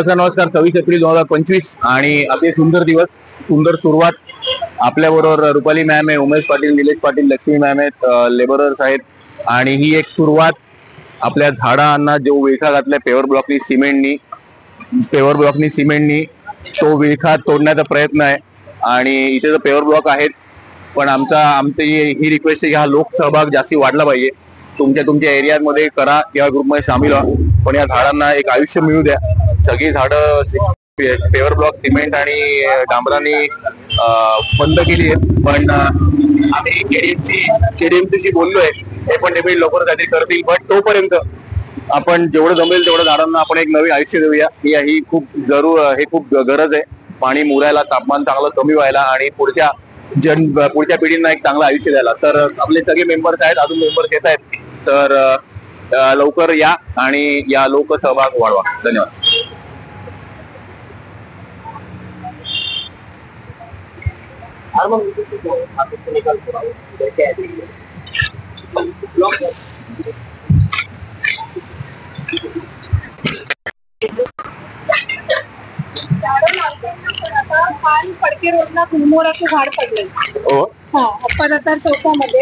नमस्कार 26 एप्रिल 2025 आणि अति सुंदर दिवस, सुंदर सुरुवात. आपल्या बरोबर रुपाली मॅम आहे, उमेश पाटील, निलेश पाटील, लक्ष्मी मॅम आहेत, लेबरर्स आहेत. आणि ही एक सुरुवात आपल्या झाडांना जो विळखा घातलाय पेवर ब्लॉकनी सिमेंटनी तो विळखा तोडण्याचा प्रयत्न आहे. आणि इथे जो पेवर ब्लॉक आहेत, पण आमची ही रिक्वेस्ट आहे की हा लोकसहभाग जास्ती वाढला पाहिजे. तुमच्या एरियामध्ये करा किंवा ग्रुपमध्ये सामील व्हा, पण या झाडांना एक आयुष्य मिळू द्या. सगळी झाडं पेवर ब्लॉक सिमेंट आणि डांबराने बंद केली आहे. पण आम्ही केडीएमसीशी बोललोय, ते पण डेफिनेटली लवकर काहीतरी करतील. बट तोपर्यंत आपण जेवढं जमेल तेवढं झाडांना आपण एक नवीन आयुष्य देऊया. ही खूप गरज आहे. पाणी मुरायला, तापमान चांगलं कमी व्हायला आणि पुढच्या पिढींना एक चांगलं आयुष्य द्यायला. तर आपले सगळे मेंबर्स आहेत, अजून मेंबर्स येत आहेत, तर लवकर या आणि या लोकसहभाग वाढवा. धन्यवाद. काल फडके रोडला गुलमोहराचं झाड पडलंय. हो, अप्पा दातार चौकामध्ये